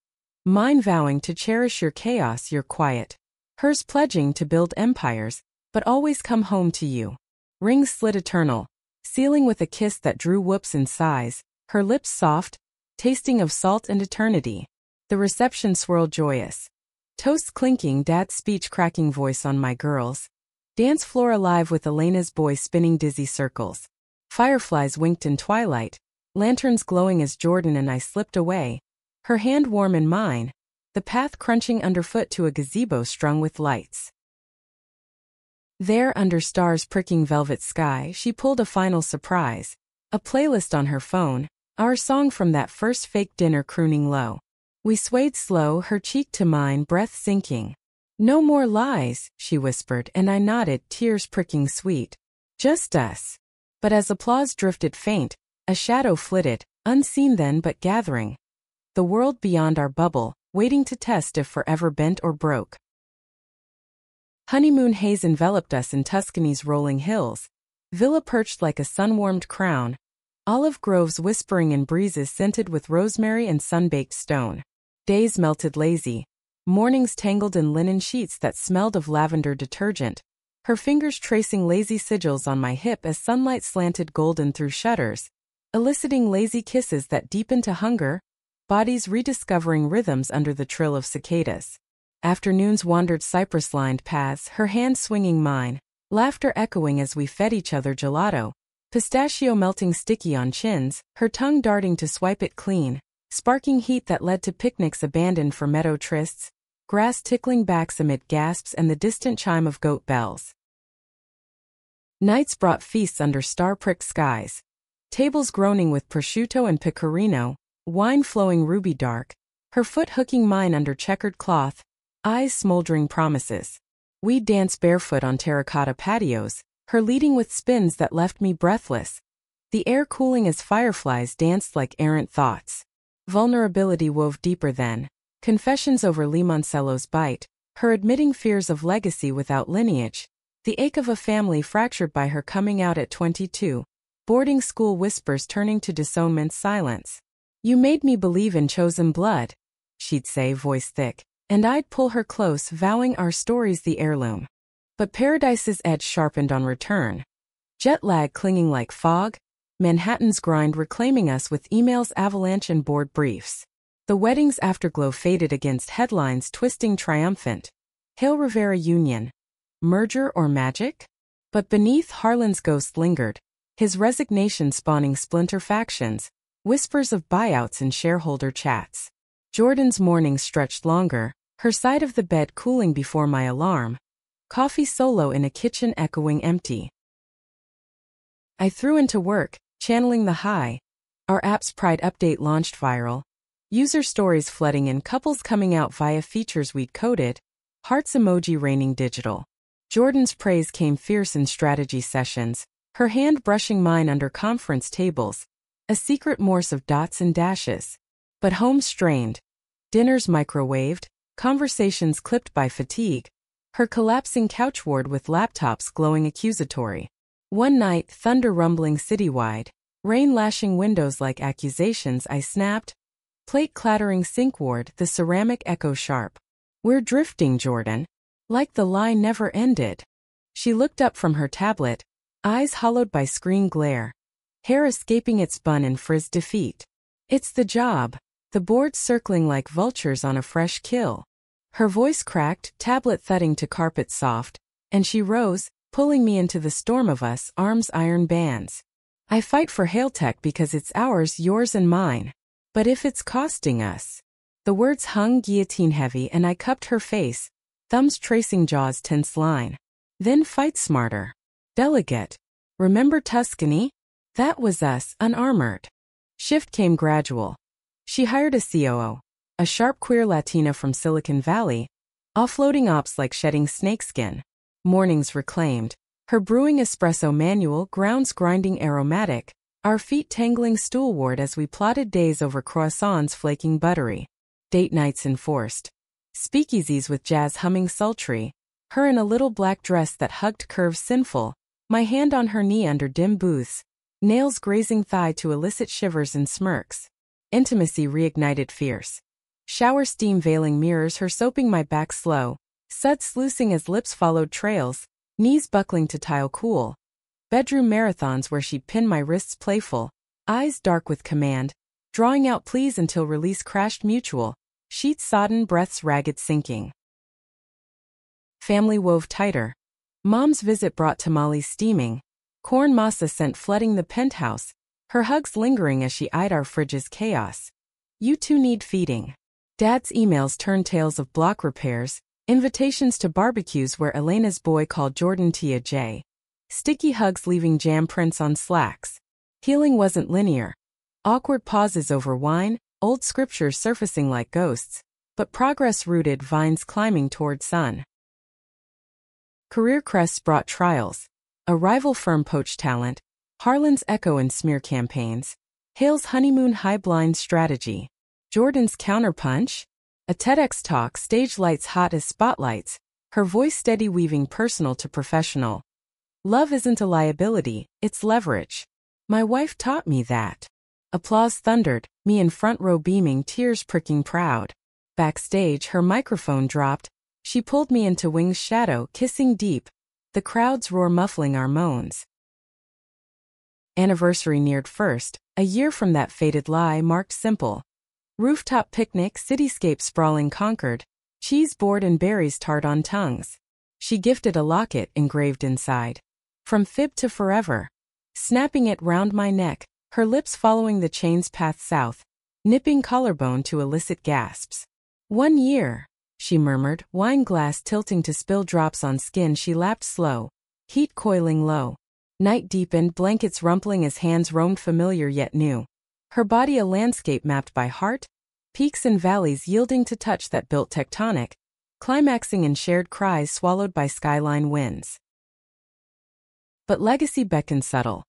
Mine vowing to cherish your chaos, your quiet. Hers pledging to build empires, but always come home to you. Rings slid eternal, sealing with a kiss that drew whoops and sighs, her lips soft, tasting of salt and eternity. The reception swirled joyous. Toast clinking, dad's speech cracking voice on my girls. Dance floor alive with Elena's boy spinning dizzy circles. Fireflies winked in twilight, lanterns glowing as Jordan and I slipped away, her hand warm in mine, the path crunching underfoot to a gazebo strung with lights. There, under stars pricking velvet sky, she pulled a final surprise. A playlist on her phone, our song from that first fake dinner crooning low. We swayed slow, her cheek to mine, breath sinking. No more lies, she whispered, and I nodded, tears pricking sweet. Just us. But as applause drifted faint, a shadow flitted, unseen then but gathering. The world beyond our bubble, waiting to test if forever bent or broke. Honeymoon haze enveloped us in Tuscany's rolling hills. Villa perched like a sun-warmed crown. Olive groves whispering in breezes scented with rosemary and sun-baked stone. Days melted lazy. Mornings tangled in linen sheets that smelled of lavender detergent. Her fingers tracing lazy sigils on my hip as sunlight slanted golden through shutters, eliciting lazy kisses that deepened to hunger, bodies rediscovering rhythms under the trill of cicadas. Afternoons wandered cypress-lined paths, her hand swinging mine, laughter echoing as we fed each other gelato, pistachio melting sticky on chins, her tongue darting to swipe it clean, sparking heat that led to picnics abandoned for meadow trysts, grass tickling backs amid gasps and the distant chime of goat bells. Nights brought feasts under star-pricked skies, tables groaning with prosciutto and pecorino, wine flowing ruby dark, her foot hooking mine under checkered cloth, eyes smoldering promises. We'd dance barefoot on terracotta patios, her leading with spins that left me breathless, the air cooling as fireflies danced like errant thoughts. Vulnerability wove deeper then, confessions over Limoncello's bite, her admitting fears of legacy without lineage, the ache of a family fractured by her coming out at 22, boarding school whispers turning to disownment's silence. You made me believe in chosen blood, she'd say, voice thick, and I'd pull her close, vowing our story's the heirloom. But paradise's edge sharpened on return. Jet lag clinging like fog, Manhattan's grind reclaiming us with emails avalanche and board briefs. The wedding's afterglow faded against headlines twisting triumphant. Hail Rivera Union. Merger or magic? But beneath, Harlan's ghost lingered, his resignation spawning splinter factions, whispers of buyouts and shareholder chats. Jordan's mornings stretched longer, her side of the bed cooling before my alarm. Coffee solo in a kitchen echoing empty. I threw into work, channeling the high. Our app's Pride update launched viral. User stories flooding in, couples coming out via features we'd coded, hearts emoji raining digital. Jordan's praise came fierce in strategy sessions, her hand brushing mine under conference tables, a secret morse of dots and dashes. But home strained. Dinners microwaved, conversations clipped by fatigue, her collapsing couch ward with laptops glowing accusatory. One night, thunder rumbling citywide, rain lashing windows like accusations, I snapped. Plate clattering sink ward, the ceramic echo sharp. We're drifting, Jordan. Like the lie never ended. She looked up from her tablet, eyes hollowed by screen glare, hair escaping its bun in frizzed defeat. It's the job, the board circling like vultures on a fresh kill. Her voice cracked, tablet thudding to carpet soft, and she rose, pulling me into the storm of us, arms iron bands. I fight for Hailtech because it's ours, yours and mine. But if it's costing us. The words hung guillotine heavy and I cupped her face, thumbs tracing jaw's tense line. Then fight smarter. Delegate. Remember Tuscany? That was us, unarmored. Shift came gradual. She hired a COO, a sharp queer Latina from Silicon Valley, offloading ops like shedding snakeskin. Mornings reclaimed. Her brewing espresso manual, grounds grinding aromatic, our feet tangling stoolward as we plotted days over croissants flaking buttery. Date nights enforced. Speakeasies with jazz humming sultry, her in a little black dress that hugged curves sinful, my hand on her knee under dim booths, nails grazing thigh to elicit shivers and smirks. Intimacy reignited fierce. Shower steam veiling mirrors her soaping my back slow, suds sluicing as lips followed trails, knees buckling to tile cool. Bedroom marathons where she'd pin my wrists playful, eyes dark with command, drawing out pleas until release crashed mutual, sheets sodden, breaths ragged sinking. Family wove tighter. Mom's visit brought tamales steaming, corn masa scent flooding the penthouse, her hugs lingering as she eyed our fridge's chaos. You two need feeding. Dad's emails turned tales of block repairs, invitations to barbecues where Elena's boy called Jordan Tia J. Sticky hugs leaving jam prints on slacks. Healing wasn't linear. Awkward pauses over wine, old scriptures surfacing like ghosts, but progress rooted vines climbing toward sun. Career crests brought trials. A rival firm poached talent, Harlan's echo and smear campaigns, Hale's honeymoon high blind strategy, Jordan's counterpunch, a TEDx talk, stage lights hot as spotlights, her voice steady weaving personal to professional. Love isn't a liability, it's leverage. My wife taught me that. Applause thundered, me in front row beaming, tears pricking proud. Backstage, her microphone dropped. She pulled me into Wing's shadow, kissing deep. The crowd's roar muffling our moans. Anniversary neared first, a year from that fated lie marked simple. Rooftop picnic, cityscape sprawling conquered, cheese board and berries tart on tongues. She gifted a locket engraved inside. From fib to forever. Snapping it round my neck, her lips following the chain's path south, nipping collarbone to illicit gasps. 1 year, she murmured, wine glass tilting to spill drops on skin. She lapped slow, heat coiling low. Night deepened, blankets rumpling as hands roamed familiar yet new. Her body a landscape mapped by heart, peaks and valleys yielding to touch that built tectonic, climaxing in shared cries swallowed by skyline winds. But legacy beckoned subtle.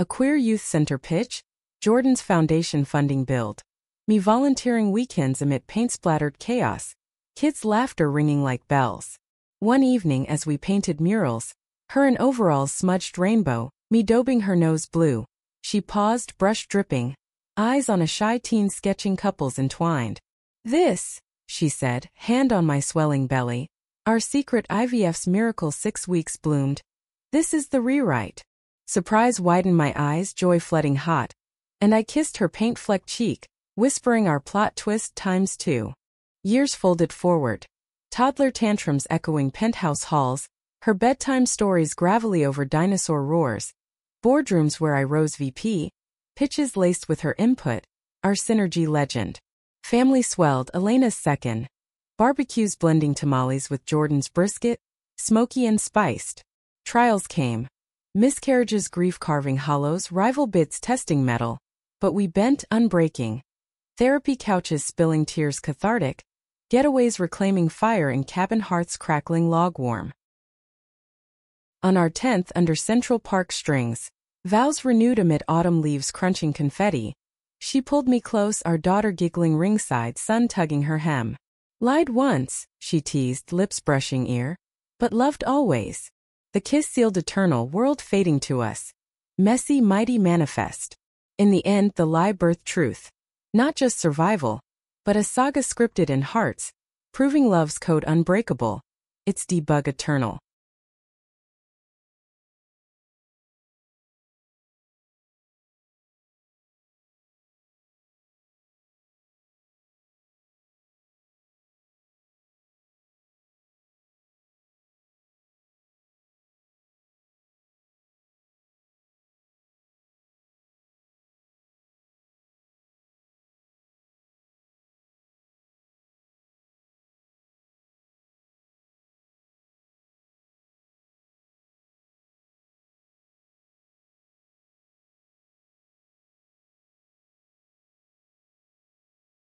A queer youth center pitch, Jordan's foundation funding build. Me volunteering weekends amid paint-splattered chaos, kids' laughter ringing like bells. One evening as we painted murals, her in overalls smudged rainbow, me daubing her nose blue. She paused, brush dripping, eyes on a shy teen sketching couples entwined. This, she said, hand on my swelling belly, our secret IVF's miracle 6 weeks bloomed. This is the rewrite. Surprise widened my eyes, joy flooding hot, and I kissed her paint-flecked cheek, whispering our plot twist ×2. Years folded forward. Toddler tantrums echoing penthouse halls, her bedtime stories gravelly over dinosaur roars. Boardrooms where I rose VP, pitches laced with her input, our synergy legend. Family swelled, Elena's second. Barbecues blending tamales with Jordan's brisket, smoky and spiced. Trials came. Miscarriages, grief carving hollows, rival bids testing metal. But we bent, unbreaking. Therapy couches spilling tears cathartic. Getaways reclaiming fire in cabin hearths crackling log warm. On our 10th under Central Park strings, vows renewed amid autumn leaves crunching confetti. She pulled me close, our daughter giggling ringside, son tugging her hem. Lied once, she teased, lips brushing ear. But loved always. The kiss sealed eternal, world fading to us. Messy, mighty manifest. In the end, the lie birthed truth. Not just survival, but a saga scripted in hearts, proving love's code unbreakable. Its debug eternal.